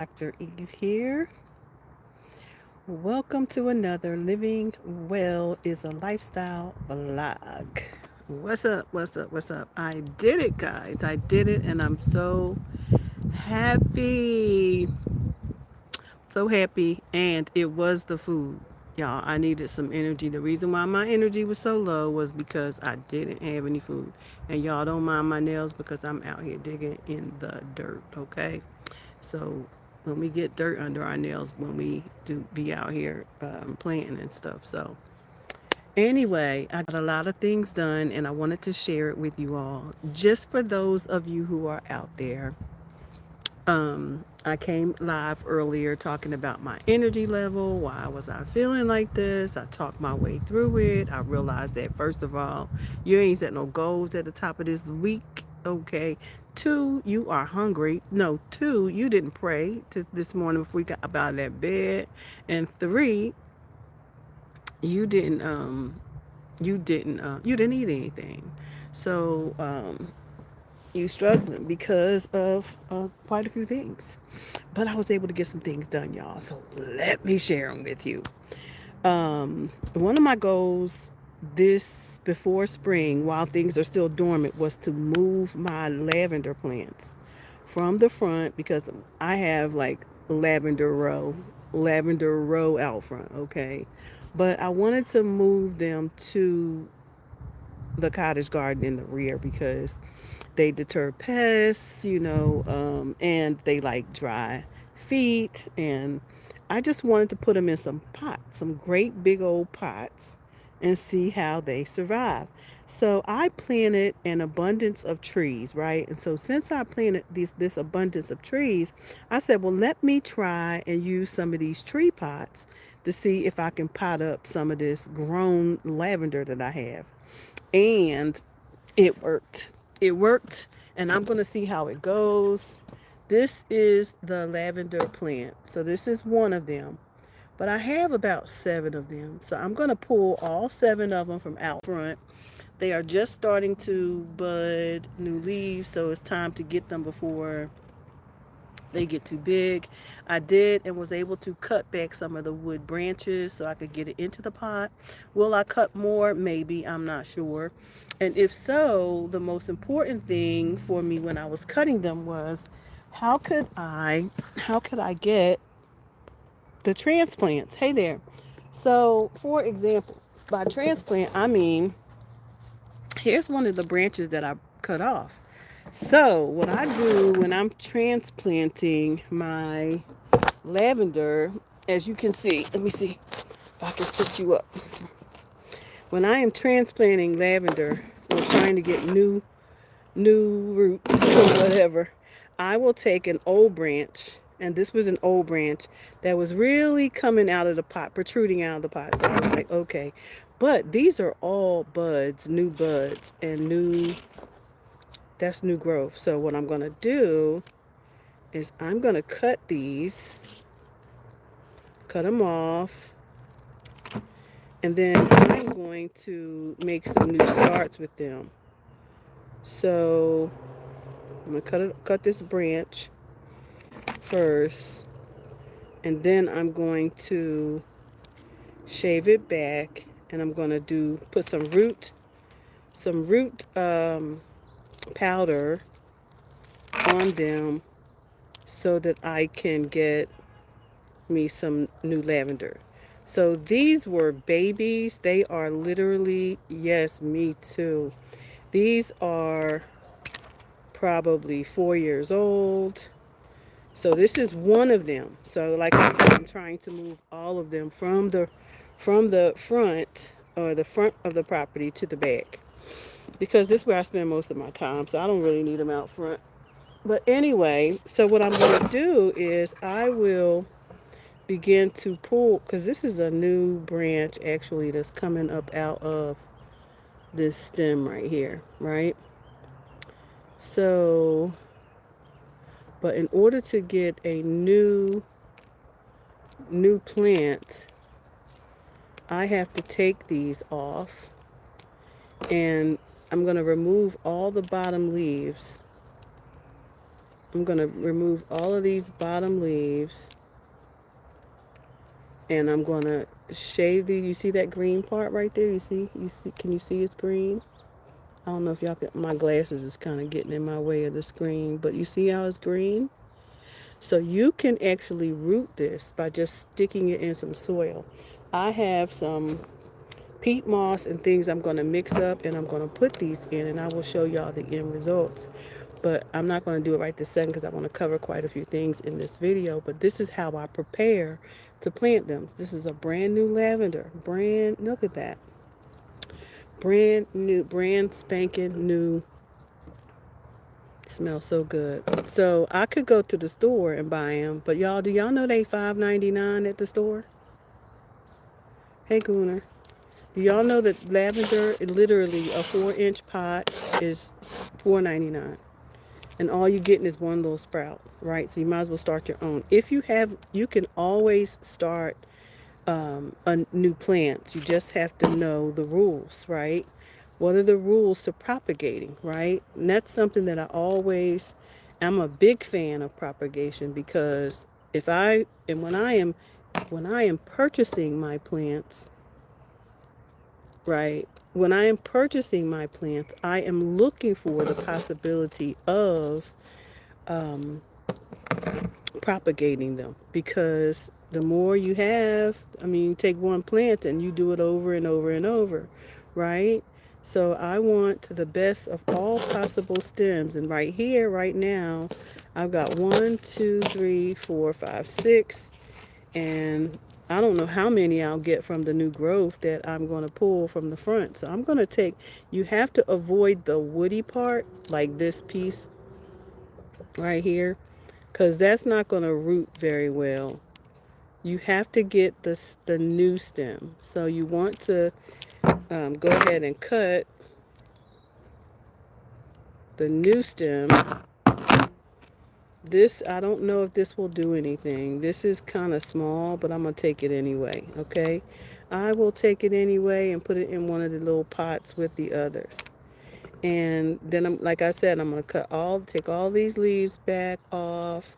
Dr. Eve here. Welcome to another Living Well is a Lifestyle vlog. What's up? What's up? What's up? I did it, guys. I did it, and I'm so happy. So happy. And it was the food. Y'all, I needed some energy. The reason why my energy was so low was because I didn't have any food. And y'all don't mind my nails because I'm out here digging in the dirt, okay? So when we get dirt under our nails, when we do be out here planting and stuff. So anyway, I got a lot of things done and I wanted to share it with you all. Just for those of you who are out there, I came live earlier talking about my energy level. Why was I feeling like this? I talked my way through it. I realized that, first of all, you ain't set no goals at the top of this week. Okay. Two, you are hungry. No, two, you didn't pray this morning before you got up out of that bed. And three, you didn't you didn't eat anything. So you struggling because of quite a few things. But I was able to get some things done, y'all. So let me share them with you. One of my goals this before spring, while things are still dormant, was to move my lavender plants from the front because I have like lavender row out front, okay? But I wanted to move them to the cottage garden in the rear because they deter pests, and they like dry feet. And I just wanted to put them in some pots, some great big old pots, and see how they survive. So I planted an abundance of trees, right? And so since I planted this abundance of trees, I said, well, let me try and use some of these tree pots to see if I can pot up some of this grown lavender that I have. And it worked. It worked, and I'm going to see how it goes. This is the lavender plant. So this is one of them. But I have about seven of them. So I'm going to pull all seven of them from out front. They are just starting to bud new leaves, so it's time to get them before they get too big. I did and was able to cut back some of the wood branches so I could get it into the pot. Will I cut more? Maybe. I'm not sure. And if so, the most important thing for me when I was cutting them was how could I get the transplants? Hey there. So, for example, by transplant, I mean here's one of the branches that I cut off. So, what I do when I'm transplanting my lavender, as you can see, let me see if I can sit you up. When I am transplanting lavender or trying to get new roots or whatever, I will take an old branch, and this was an old branch that was really coming out of the pot, protruding out of the pot. So I was like, okay, but these are all buds, new buds, and that's new growth. So what I'm gonna do is I'm gonna cut them off, and then I'm going to make some new starts with them. So I'm gonna cut this branch first, and then I'm going to shave it back, and I'm gonna put some root powder on them so that I can get me some new lavender. So these were babies. They are literally, yes, me too. These are probably 4 years old. So this is one of them. So like I said, I'm trying to move all of them from the front or the front of the property to the back because this is where I spend most of my time. So I don't really need them out front. But anyway, so what I'm going to do is I will begin to pull, because this is a new branch actually that's coming up out of this stem right here, right? So, but in order to get a new plant, I have to take these off, and I'm going to remove all the bottom leaves I'm going to remove all of these bottom leaves, and I'm going to shave these. You see that green part right there? You see, can you see it's green? I don't know if y'all can, my glasses is kind of getting in my way of the screen, but you see how it's green? So you can actually root this by just sticking it in some soil. I have some peat moss and things I'm going to mix up, and I'm going to put these in, and I will show y'all the end results. But I'm not going to do it right this second because I want to cover quite a few things in this video. But this is how I prepare to plant them. This is a brand new lavender. Look at that. Brand new, brand spanking new. Smells so good. So I could go to the store and buy them, but y'all, do y'all know they $5.99 at the store? Hey, Gooner. Do y'all know that lavender, literally a 4-inch pot, is $4.99, and all you're getting is one little sprout, right? So you might as well start your own. If you have, you can always start a new plant. You just have to know the rules, right? What are the rules to propagating, right? And that's something that I'm a big fan of propagation, because if I and when I am purchasing my plants, right? When I am purchasing my plants, I am looking for the possibility of um, propagating them, because the more you have, I mean, you take one plant and you do it over and over and over, right? So I want the best of all possible stems. And right here, right now, I've got 1, 2, 3, 4, 5, 6, and I don't know how many I'll get from the new growth that I'm going to pull from the front. So I'm going to take, you have to avoid the woody part, like this piece right here, because that's not going to root very well. You have to get the new stem. So you want to go ahead and cut the new stem. This, I don't know if this will do anything. This is kind of small, but I'm going to take it anyway, okay? I will take it anyway and put it in one of the little pots with the others. And then, like I said, I'm going to take all these leaves back off,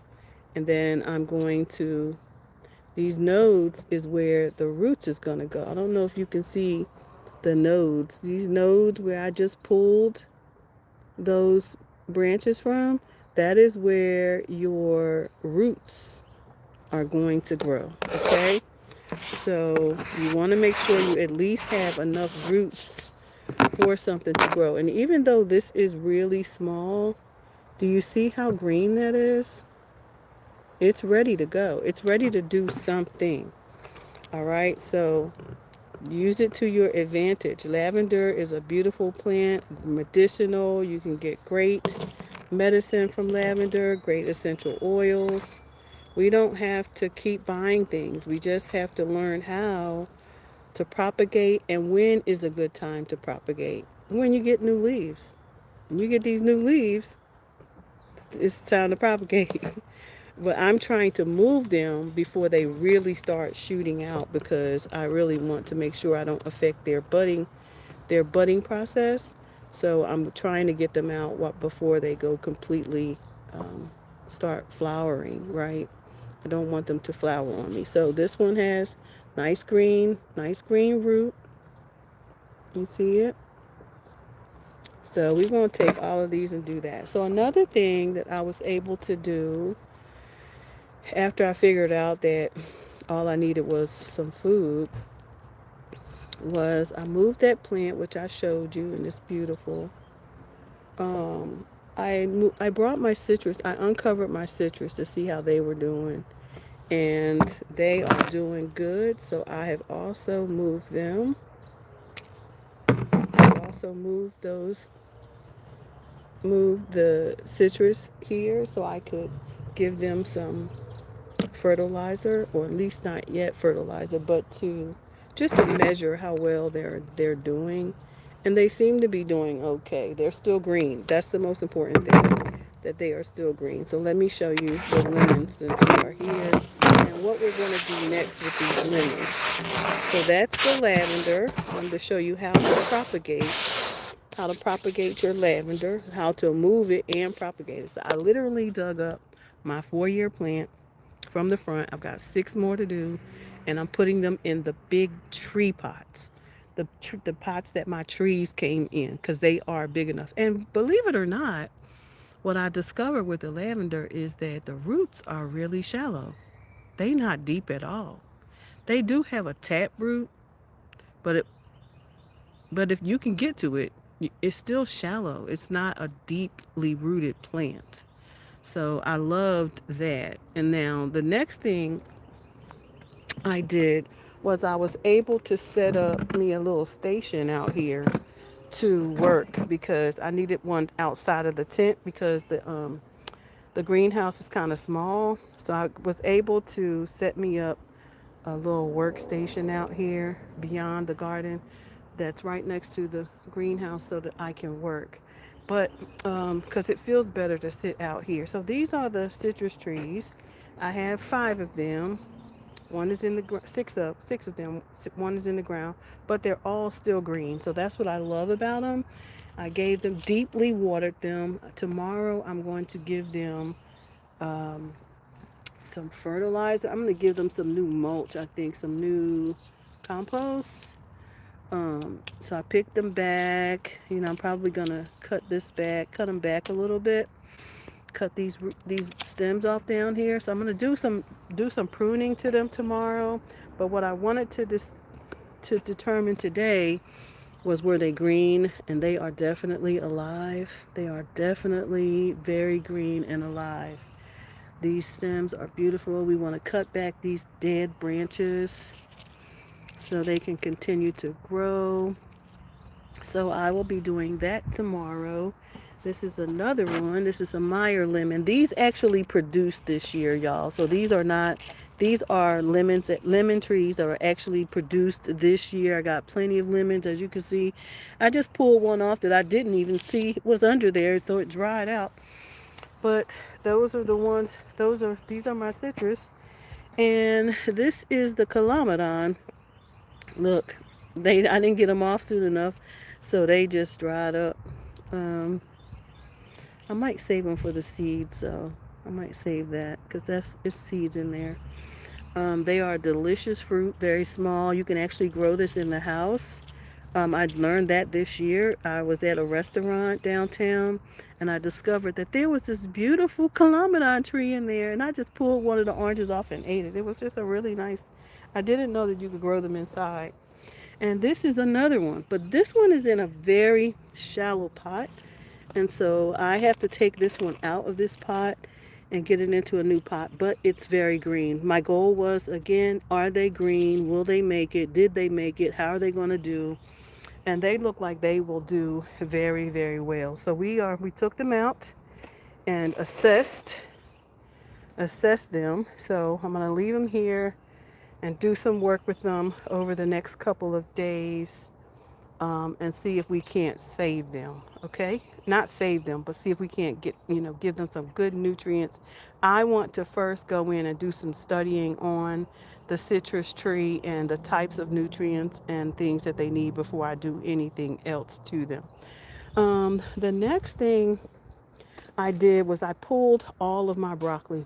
and then I'm going to, these nodes is where the roots is going to go. I don't know if you can see the nodes. These nodes where I just pulled those branches from, that is where your roots are going to grow, okay? So you want to make sure you at least have enough roots for something to grow. And even though this is really small, do you see how green that is? It's ready to go. It's ready to do something. All right, so use it to your advantage. Lavender is a beautiful plant, medicinal. You can get great medicine from lavender, great essential oils. We don't have to keep buying things. We just have to learn how to propagate, and when is a good time to propagate. When you get new leaves. When you get these new leaves, it's time to propagate. But I'm trying to move them before they really start shooting out, because I really want to make sure I don't affect their budding process. So I'm trying to get them out before they go completely start flowering, right? I don't want them to flower on me. So this one has nice green root. You see it? So we're going to take all of these and do that. So another thing that I was able to do after I figured out that all I needed was some food was I moved that plant, which I showed you, and it's beautiful. Um, I brought my citrus. I uncovered my citrus to see how they were doing, and they are doing good. So I have also moved them. I also moved the citrus here so I could give them some fertilizer, or at least not yet fertilizer, but to just to measure how well they're doing. And they seem to be doing okay. They're still green. That's the most important thing, that they are still green. So let me show you the lemons since we are here, and what we're going to do next with these lemons. So that's the lavender. I'm going to show you how to propagate how to propagate your lavender, how to move it and propagate it. So I literally dug up my 4-year plant from the front. I've got 6 more to do, and I'm putting them in the big tree pots. The pots that my trees came in because they are big enough. And believe it or not, what I discovered with the lavender is that the roots are really shallow. They not deep at all. They do have a tap root, but if you can get to it, it's still shallow. It's not a deeply rooted plant. So I loved that. And now the next thing I did was I was able to set up me a little station out here to work because I needed one outside of the tent because the greenhouse is kind of small. So I was able to set me up a little workstation out here beyond the garden that's right next to the greenhouse so that I can work. But because it feels better to sit out here. So these are the citrus trees. I have 5 of them. One is in the six of them. One is in the ground, but they're all still green. So that's what I love about them. I gave them deeply watered them. Tomorrow I'm going to give them some fertilizer. I'm going to give them some new mulch. I think some new compost. So I picked them back. I'm probably gonna cut them back a little bit, cut these stems off down here. So I'm gonna do some pruning to them tomorrow. But what I wanted to determine today was were they green, and they are definitely alive. They are definitely very green and alive. These stems are beautiful. We want to cut back these dead branches so they can continue to grow. So I will be doing that tomorrow. This is another one. This is a Meyer lemon. These actually produced this year, y'all. So these are lemon trees that are actually produced this year. I got plenty of lemons, as you can see. I just pulled one off that I didn't even see was under there, so it dried out. But those are the ones, these are my citrus. And this is the Calamodon. Look, I didn't get them off soon enough, so they just dried up. Um, I might save them for the seeds, so I might save that because it's seeds in there. They are delicious fruit, very small. You can actually grow this in the house. I learned that this year. I was at a restaurant downtown, and I discovered that there was this beautiful calamadon tree in there, and I just pulled one of the oranges off and ate it. It was just a really nice. I didn't know that you could grow them inside. And this is another one, but this one is in a very shallow pot. And so I have to take this one out of this pot and get it into a new pot, but it's very green. My goal was, again, are they green? Will they make it? Did they make it? How are they going to do? And they look like they will do very, very well. So we took them out and assessed them. So I'm going to leave them here and do some work with them over the next couple of days, and see if we can't save them. Okay, not save them, but see if we can't give them some good nutrients. I want to first go in and do some studying on the citrus tree and the types of nutrients and things that they need before I do anything else to them. The next thing I did was I pulled all of my broccoli.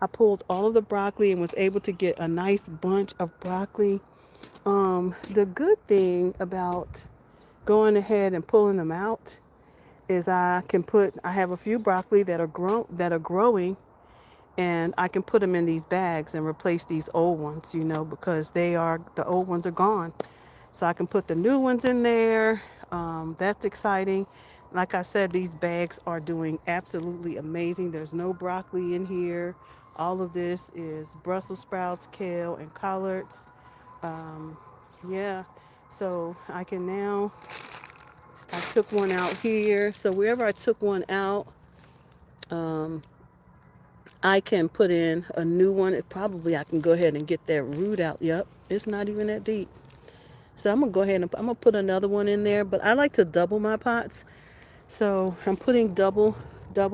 I pulled all of the broccoli and was able to get a nice bunch of broccoli. The good thing about going ahead and pulling them out is I have a few broccoli that are growing, and I can put them in these bags and replace these old ones, because the old ones are gone. So I can put the new ones in there. That's exciting. Like I said, these bags are doing absolutely amazing. There's no broccoli in here. All of this is Brussels sprouts, kale, and collards. Um, yeah. So I took one out here. So wherever I took one out, um, I can put in a new one. Probably I can go ahead and get that root out. Yep, it's not even that deep. So I'm gonna go ahead and I'm gonna put another one in there. But I like to double my pots. So I'm putting double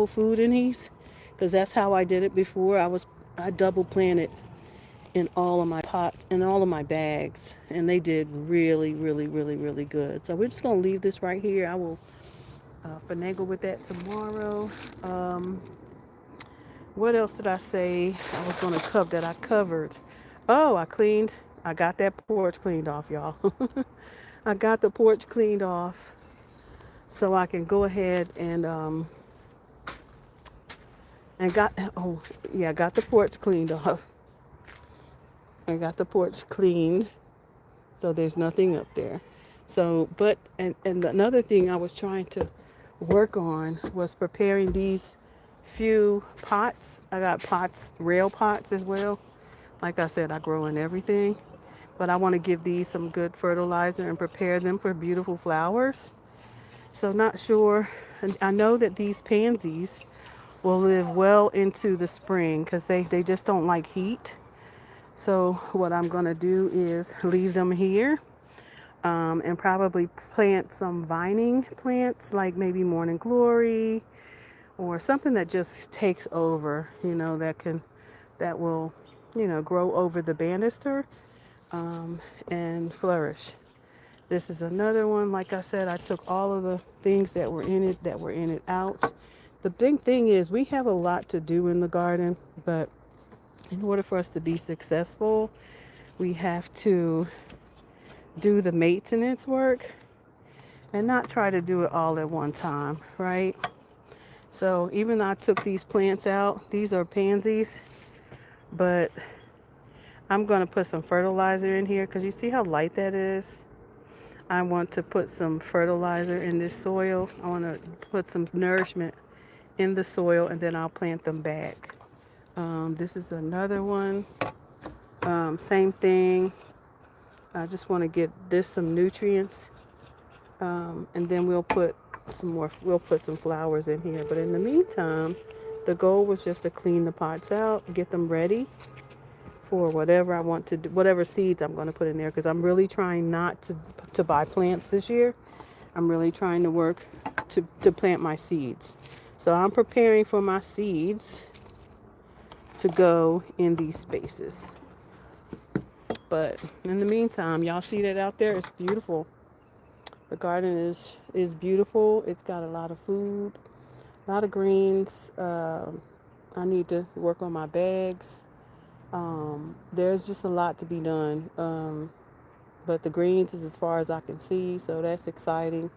food in these because that's how I did it before. I double planted in all of my pots and all of my bags, and they did really, really, really, really good. So we're just gonna leave this right here. I will finagle with that tomorrow. Um, what else did I say I was gonna cover that I covered? Oh, I got that porch cleaned off, y'all. I got the porch cleaned off so I can go ahead and got oh yeah, got the porch cleaned off. I got the porch cleaned, so there's nothing up there. So, but and another thing I was trying to work on was preparing these few pots. I got pots, rail pots as well. Like I said, I grow in everything, but I want to give these some good fertilizer and prepare them for beautiful flowers. So, not sure. And I know that these pansies will live well into the spring because they just don't like heat. So, what I'm going to do is leave them here, and probably plant some vining plants like maybe morning glory or something that just takes over, that will, grow over the banister, and flourish. This is another one. Like I said, I took all of the things that were in it out. The big thing is we have a lot to do in the garden, but in order for us to be successful, we have to do the maintenance work and not try to do it all at one time, right? So even though I took these plants out, these are pansies, but I'm going to put some fertilizer in here because you see how light that is? I want to put some fertilizer in this soil. I want to put some nourishment in the soil, and then I'll plant them back. This is another one. Same thing. I just want to get this some nutrients, and then we'll put some flowers in here. But in the meantime, the goal was just to clean the pots out, get them ready for whatever I want to do, whatever seeds I'm going to put in there, because I'm really trying not to buy plants this year. I'm really trying to work to plant my seeds. So I'm preparing for my seeds to go in these spaces. But in the meantime, y'all see that out there? It's beautiful. The garden is beautiful. It's got a lot of food, a lot of greens. I need to work on my bags. There's just a lot to be done. But the greens is as far as I can see, so that's exciting.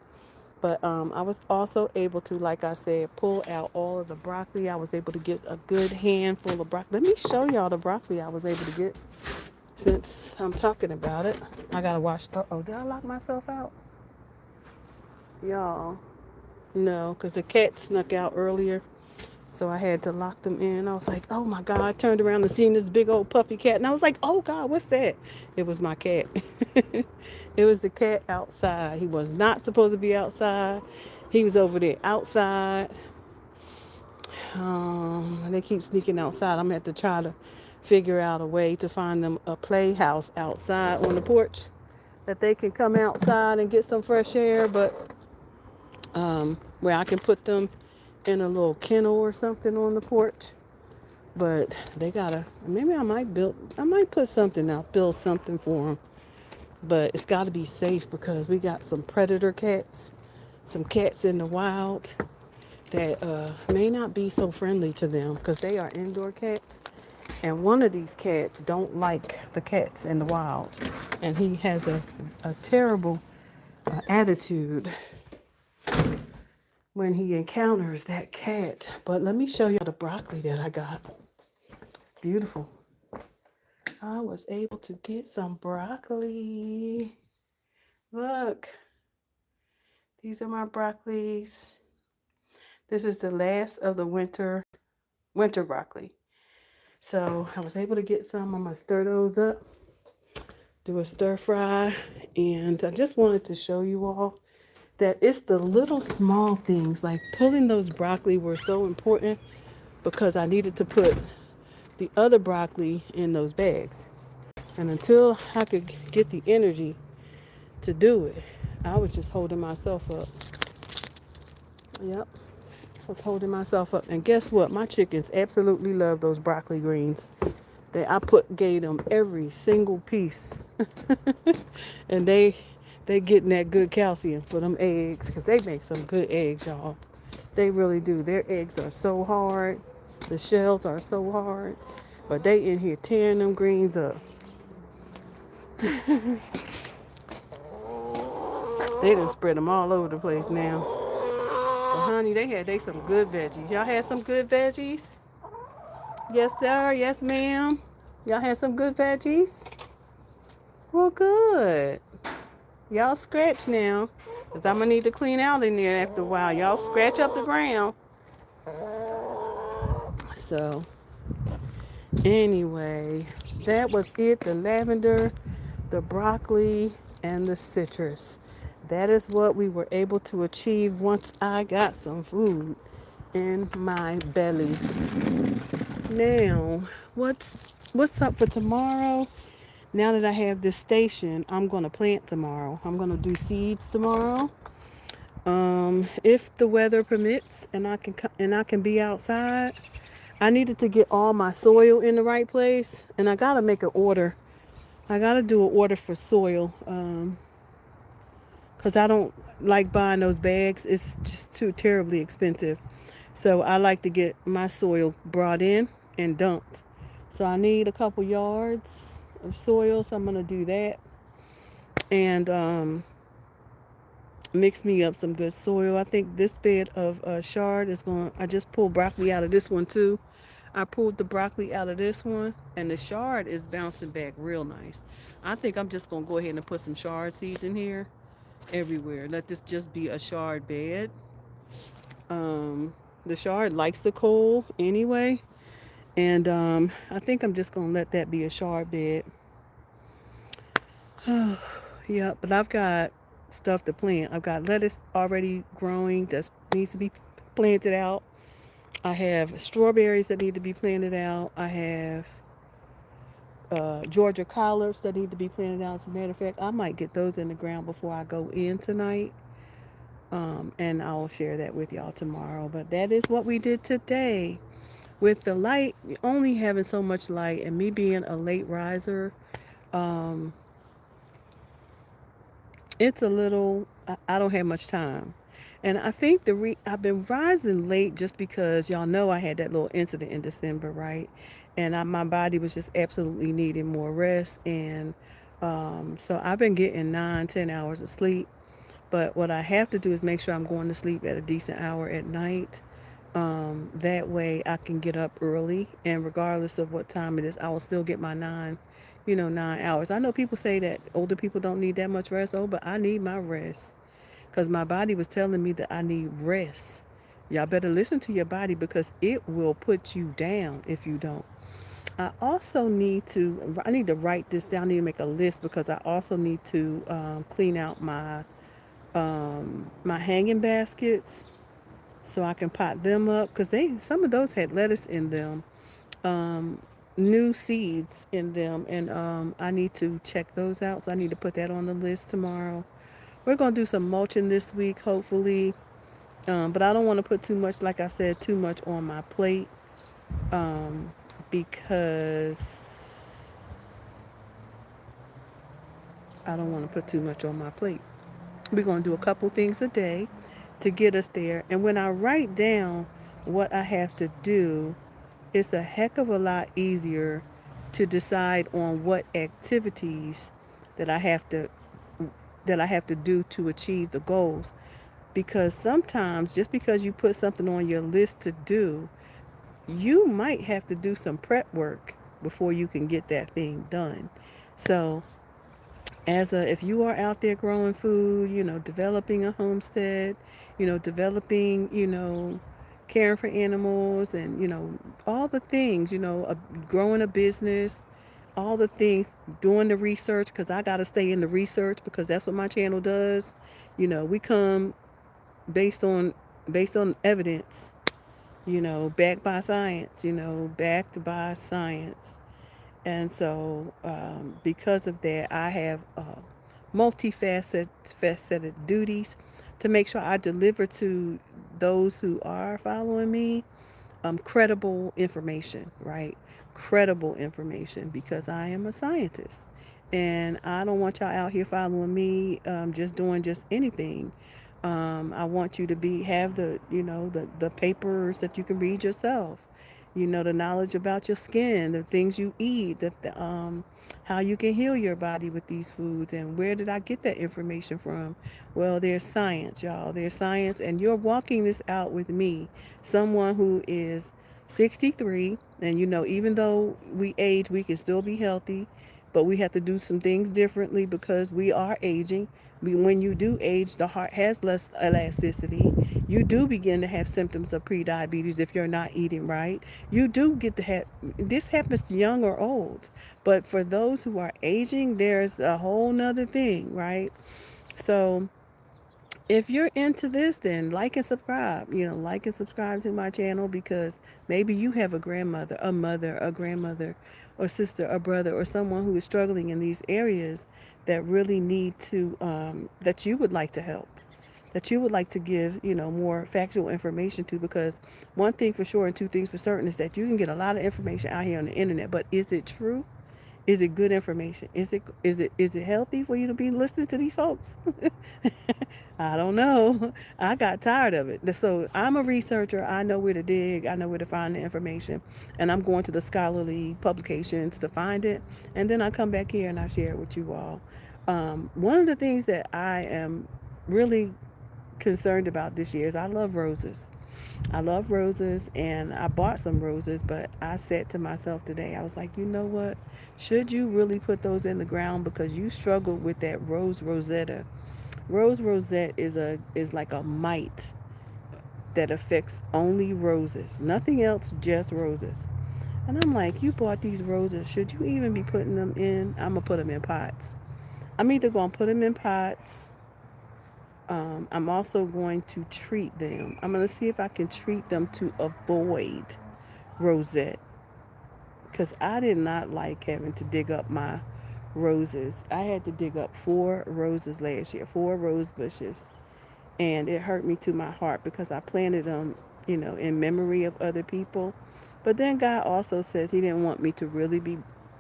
But I was also able to, like I said, pull out all of the broccoli. I was able to get a good handful of broccoli. Let me show y'all the broccoli I was able to get since I'm talking about it. I gotta wash. Oh, did I lock myself out? Y'all, no, because the cat snuck out earlier. So I had to lock them in. I was like, oh my God. I turned around and seen this big old puffy cat. And I was like, oh God, what's that? It was my cat. It was the cat outside. He was not supposed to be outside. He was over there outside. And they keep sneaking outside. I'm going to have to try to figure out a way to find them a playhouse outside on the porch that they can come outside and get some fresh air. But where I can put them in a little kennel or something on the porch. But they gotta, maybe I might put something out, build something for them. But it's got to be safe because we got some predator cats, some cats in the wild that may not be so friendly to them because they are indoor cats. And one of these cats don't like the cats in the wild. And he has a terrible attitude when he encounters that cat. But let me show you the broccoli that I got. It's beautiful. I was able to get some broccoli. Look, these are my broccolis. This is the last of the winter broccoli. So I was able to get some. I'm gonna stir those up, do a stir fry, and I just wanted to show you all that it's the little small things like pulling those broccoli were so important because I needed to put the other broccoli in those bags. And until I could get the energy to do it, I was just holding myself up. Yep, I was holding myself up. And guess what? My chickens absolutely love those broccoli greens. I gave them every single piece, and they getting that good calcium for them eggs, cause they make some good eggs, y'all. They really do. Their eggs are so hard, the shells are so hard, but they in here tearing them greens up. They done spread them all over the place now. But honey, they some good veggies. Y'all had some good veggies? Yes, sir. Yes, ma'am. Y'all had some good veggies? Well, good. Y'all scratch now. Because I'm going to need to clean out in there after a while. Y'all scratch up the ground. So, anyway, that was it. The lavender, the broccoli, and the citrus. That is what we were able to achieve once I got some food in my belly. Now, what's up for tomorrow? Now that I have this station, I'm gonna plant tomorrow. I'm gonna do seeds tomorrow. If the weather permits and I can be outside, I needed to get all my soil in the right place, and I gotta make an order. I gotta do an order for soil, cause I don't like buying those bags. It's just too terribly expensive. So I like to get my soil brought in and dumped. So I need a couple yards of soil, so I'm gonna do that, and mix me up some good soil. I think this bed of chard is going. I just pulled broccoli out of this one too. I pulled the broccoli out of this one, and the chard is bouncing back real nice. I think I'm just gonna go ahead and put some chard seeds in here everywhere. Let this just be a chard bed. Um, the chard likes the cold anyway, and I think I'm just gonna let that be a chard bed. Yeah, but I've got stuff to plant. I've got lettuce already growing that needs to be planted out. I have strawberries that need to be planted out. I have Georgia collards that need to be planted out. As a matter of fact, I might get those in the ground before I go in tonight. And I'll share that with y'all tomorrow. But that is what we did today. With the light, only having so much light, and me being a late riser, um, it's a little, I don't have much time. And I think I've been rising late just because y'all know I had that little incident in December, right? And my body was just absolutely needing more rest. And so I've been getting 9, 10 hours of sleep. But what I have to do is make sure I'm going to sleep at a decent hour at night. That way I can get up early, and regardless of what time it is, I will still get my 9 hours. I know people say that older people don't need that much rest. Oh, but I need my rest because my body was telling me that I need rest. Y'all better listen to your body because it will put you down if you don't. I need to write this down. I need to make a list because I also need to clean out my hanging baskets so I can pot them up because some of those had lettuce in them, um, new seeds in them, and I need to check those out. So I need to put that on the list tomorrow. We're gonna do some mulching this week, hopefully, but I don't want to put too much, like I said, too much on my plate, um, because I don't want to put too much on my plate. We're gonna do a couple things a day to get us there, and when I write down what I have to do, it's a heck of a lot easier to decide on what activities that I have to that I have to do to achieve the goals. Because sometimes just because you put something on your list to do, you might have to do some prep work before you can get that thing done. So, if you are out there growing food, developing a homestead, developing, caring for animals, and all the things, growing a business, all the things, doing the research, because I got to stay in the research because that's what my channel does. We come based on evidence, backed by science, backed by science. And so, because of that, I have multifaceted duties to make sure I deliver to those who are following me credible information, right? credible information because I am a scientist. And I don't want y'all out here following me, just doing just anything. I want you to have the papers that you can read yourself. The knowledge about your skin, the things you eat, how you can heal your body with these foods, and where did I get that information from? Well, there's science, y'all. There's science, and you're walking this out with me, someone who is 63, and even though we age, we can still be healthy, but we have to do some things differently because we are aging. When you do age, the heart has less elasticity. You do begin to have symptoms of prediabetes if you're not eating right. You do get to have this happens to young or old, but for those who are aging, there's a whole nother thing, right? So if you're into this, then like and subscribe. Like and subscribe to my channel because maybe you have a grandmother, a mother, a grandmother, or sister, or brother, or someone who is struggling in these areas that really need to, that you would like to help, that you would like to give, more factual information to. Because one thing for sure and two things for certain is that you can get a lot of information out here on the internet, but is it true? Is it good information? Is it healthy for you to be listening to these folks? I don't know. I got tired of it. So I'm a researcher. I know where to dig. I know where to find the information, and I'm going to the scholarly publications to find it, and then I come back here and I share it with you all. One of the things that I am really concerned about this year is I love roses. I love roses, and I bought some roses, but I said to myself today, I was like, you know what? Should you really put those in the ground because you struggle with that rose rosetta? Rose rosette is like a mite that affects only roses, nothing else, just roses. And I'm like, you bought these roses. Should you even be putting them in? I'm gonna put them in pots. I'm either gonna put them in pots. I'm also going to treat them. I'm gonna see if I can treat them to avoid rosette because I did not like having to dig up my roses. I had to dig up 4 roses last year, 4 rose bushes, and it hurt me to my heart because I planted them, in memory of other people. But then God also says He didn't want me to really be,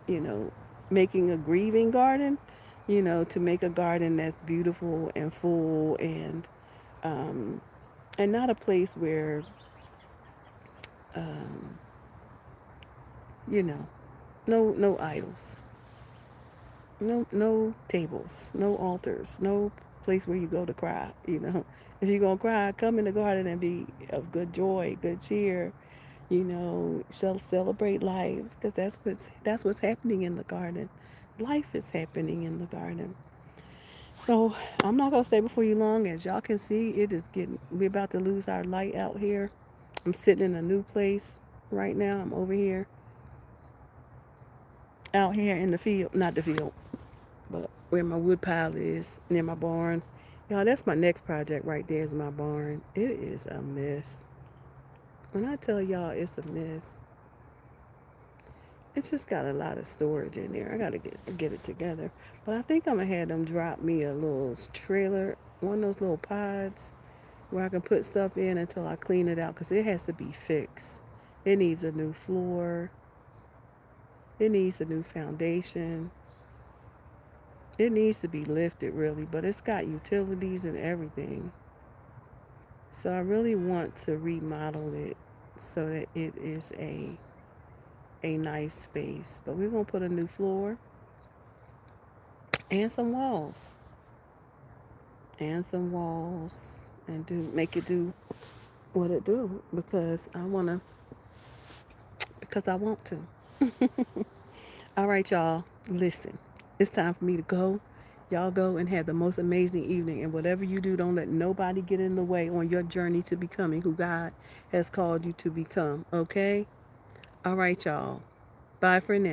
you know, making a grieving garden, to make a garden that's beautiful and full, um, and not a place where, um, you know, no idols, no tables, no altars, no place where you go to cry. If you're gonna cry, come in the garden and be of good joy, good cheer. Shall celebrate life because that's what's happening in the garden. Life is happening in the garden. So I'm not gonna stay before you long. As y'all can see, we're about to lose our light out here. I'm sitting in a new place right now. I'm over here, out here in the field, not the field, but where my wood pile is near my barn. Y'all, that's my next project right there is my barn. It is a mess. When I tell y'all it's a mess, it's just got a lot of storage in there. I gotta get it together. But I think I'm gonna have them drop me a little trailer, one of those little pods where I can put stuff in until I clean it out because it has to be fixed. It needs a new floor. It needs a new foundation. It needs to be lifted really, but it's got utilities and everything. So I really want to remodel it so that it is a nice space. But we're gonna put a new floor and some walls. And some walls and make it do what it do because I want to. All right, y'all. Listen. It's time for me to go. Y'all go and have the most amazing evening. And whatever you do, don't let nobody get in the way on your journey to becoming who God has called you to become. Okay? All right, y'all. Bye for now.